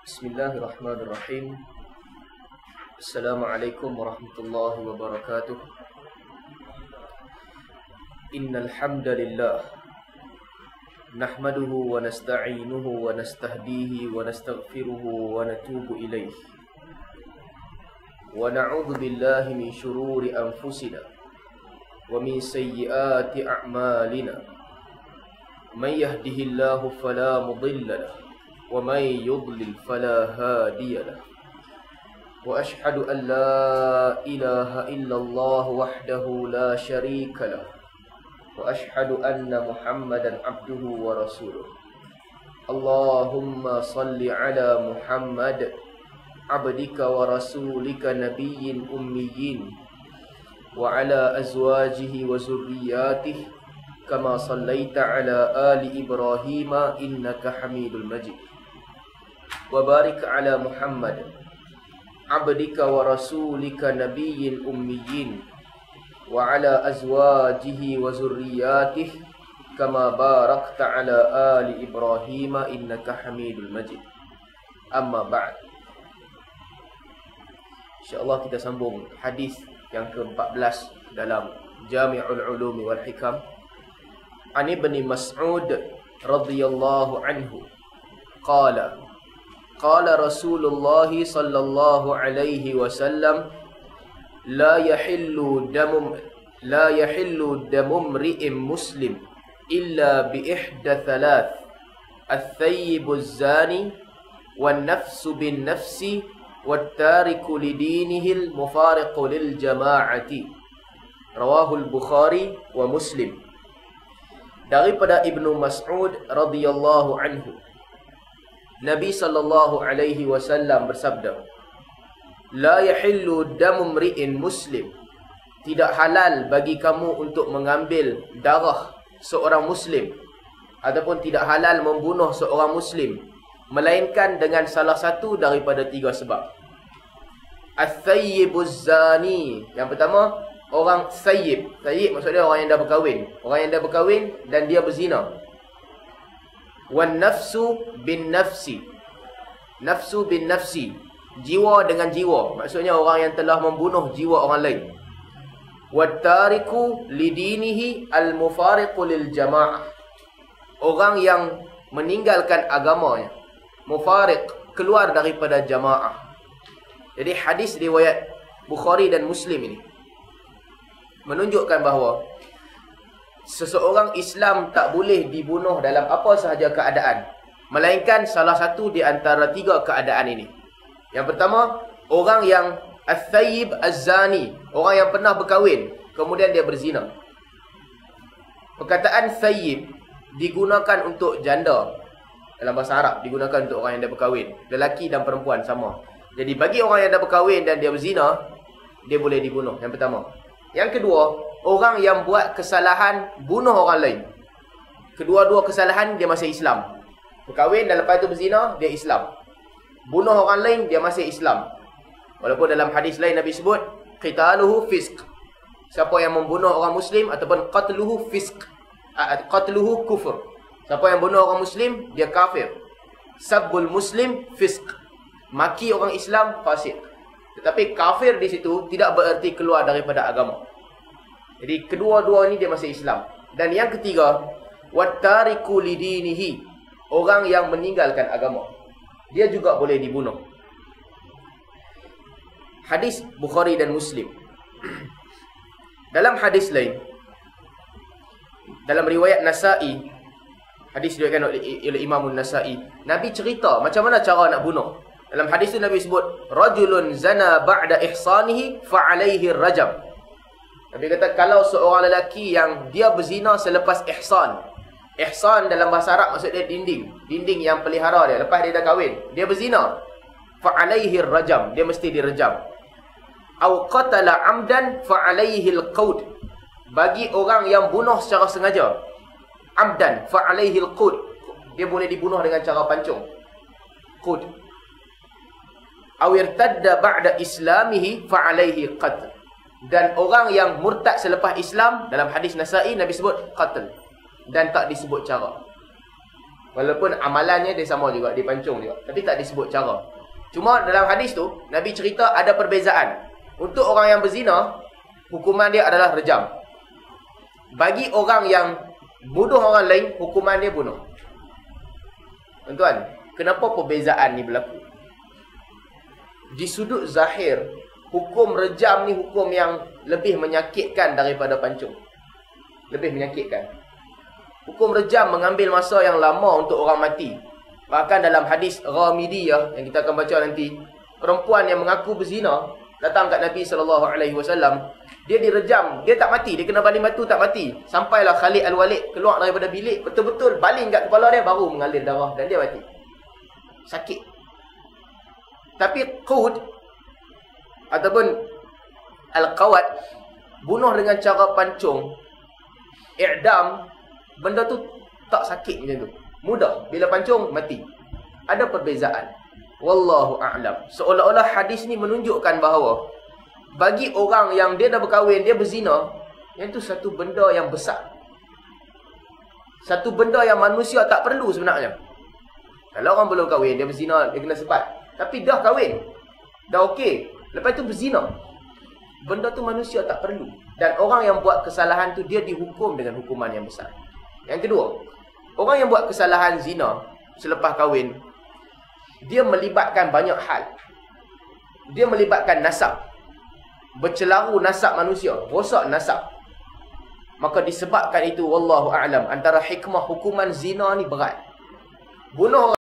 Bismillahirrahmanirrahim. Assalamualaikum warahmatullahi wabarakatuh. Innal hamdalillah nahmaduhu wa nasta'inuhu wa nastahdihi wa nastaghfiruhu wa natubu ilayh. Wa na'udzu billahi min shururi anfusina wa min sayyiati a'malina. Man yahdihillahu fala mudilla lahu wa man yudlil fala hadiya lahu. Wa ashhadu an la ilaha illallah wahdahu la syarika lahu. Wa ashhadu anna Muhammadan abduhu wa rasuluh. Allahumma salli ala Muhammad abdika wa rasulika nabiyyin ummiyin wa ala azwajihi wa zurriyyatihi kama sallaita ala ali Ibrahim innaka Hamidul Majid. Wa barik ala Muhammad abdika wa rasulika nabiyyin ummiyin wa ala azwajihi wa zurriyyatihi kama barakta ala ali Ibrahim innaka Hamidul Majid. Amma ba'd. InsyaAllah kita sambung hadis yang ke-14 dalam Jami'ul Ulumi wal Hikam. An Ibn Mas'ud radhiyallahu anhu qala qala Rasulullah sallallahu alaihi wasallam la yahillu damu mri'in muslim illa bi ihda thalath at-thayyibu az-zani wan nafsu bin nafsi والتارك لدينه المفارق للجماعة. Rawahul Bukhari wa Muslim. Daripada Ibnu Mas'ud radhiyallahu anhu, Nabi sallallahu alaihi wasallam bersabda, la yahillu damu mri'in muslim, tidak halal bagi kamu untuk mengambil darah seorang muslim, ataupun tidak halal membunuh seorang muslim, melainkan dengan salah satu daripada tiga sebab. As-sayyibuz zani. Yang pertama, orang sayyib. Sayyib maksudnya orang yang dah berkahwin. Orang yang dah berkahwin dan dia berzina. Wan nafsu bin nafsi. Nafsu bin nafsi. Jiwa dengan jiwa. Maksudnya orang yang telah membunuh jiwa orang lain. Wattariku lidinihi al-mufariqu lil jama'ah. Orang yang meninggalkan agamanya. Mufariq, keluar daripada jamaah. Jadi hadis riwayat Bukhari dan Muslim ini menunjukkan bahawa seseorang Islam tak boleh dibunuh dalam apa sahaja keadaan, melainkan salah satu di antara tiga keadaan ini. Yang pertama, orang yang as-sayyib az-zani, orang yang pernah berkahwin kemudian dia berzina. Perkataan sayyib digunakan untuk janda. Dalam bahasa Arab digunakan untuk orang yang dah berkahwin. Lelaki dan perempuan sama. Jadi bagi orang yang dah berkahwin dan dia berzina, dia boleh dibunuh. Yang pertama. Yang kedua, orang yang buat kesalahan bunuh orang lain. Kedua-dua kesalahan dia masih Islam. Berkahwin dan lepas itu berzina, dia Islam. Bunuh orang lain, dia masih Islam. Walaupun dalam hadis lain Nabi sebut, qitaluhu fisq. Siapa yang membunuh orang Muslim ataupun qatluhu fisq. Qatluhu kufur. Siapa yang bunuh orang Muslim, dia kafir. Sabbul Muslim fisq. Maki orang Islam, fasik. Tetapi kafir di situ tidak bererti keluar daripada agama. Jadi kedua-dua ni dia masih Islam. Dan yang ketiga, wattariku lidinihi, orang yang meninggalkan agama, dia juga boleh dibunuh. Hadis Bukhari dan Muslim. Dalam hadis lain, dalam riwayat Nasa'i, hadis diriwayatkan oleh Imam Nasa'i, Nabi cerita macam mana cara nak bunuh. Dalam hadis tu Nabi sebut, rajulun zana ba'da ihsanihi fa'alaihi rajam. Nabi kata, kalau seorang lelaki yang dia berzina selepas ihsan. Ihsan dalam bahasa Arab maksud dia dinding. Dinding yang pelihara dia. Lepas dia dah kahwin, dia berzina. Fa'alaihi rajam. Dia mesti direjam. Aw qatala amdan fa'alaihi al-qawd. Bagi orang yang bunuh secara sengaja. Amdan fa'alaihi al-qawd. Dia boleh dibunuh dengan cara pancung. Qud. Aw irtadda ba'da islamihi fa'alaihi qatl. Dan orang yang murtad selepas Islam, dalam hadis Nasa'i Nabi sebut qatl, dan tak disebut cara. Walaupun amalannya dia sama juga, dipancung juga, tapi tak disebut cara. Cuma dalam hadis tu Nabi cerita ada perbezaan. Untuk orang yang berzina, hukuman dia adalah rejam. Bagi orang yang bunuh orang lain, hukuman dia bunuh. Tuan-tuan, kenapa perbezaan ni berlaku? Di sudut zahir, hukum rejam ni hukum yang lebih menyakitkan daripada pancung. Lebih menyakitkan. Hukum rejam mengambil masa yang lama untuk orang mati. Bahkan dalam hadis Ghamidiyah yang kita akan baca nanti, perempuan yang mengaku berzina datang kat Nabi SAW, dia direjam, dia tak mati, dia kena baling batu tak mati. Sampailah Khalid Al-Walid keluar daripada bilik, betul-betul baling kat kepala dia, baru mengalir darah dan dia mati. Sakit. Tapi qud ataupun al-qawad, bunuh dengan cara pancung, i'dam, benda tu tak sakit macam tu. Mudah. Bila pancung, mati. Ada perbezaan. Wallahu a'lam. Seolah-olah hadis ni menunjukkan bahawa bagi orang yang dia dah berkahwin, dia berzina, yang tu satu benda yang besar. Satu benda yang manusia tak perlu sebenarnya. Kalau orang belum kahwin, dia berzina, dia kena sebat. Tapi dah kahwin, dah okey, lepas tu berzina, benda tu manusia tak perlu. Dan orang yang buat kesalahan tu, dia dihukum dengan hukuman yang besar. Yang kedua, orang yang buat kesalahan zina selepas kahwin, dia melibatkan banyak hal. Dia melibatkan nasab. Bercelaru nasab manusia, rosak nasab. Maka disebabkan itu, wallahu a'lam, antara hikmah hukuman zina ni berat. Bunuh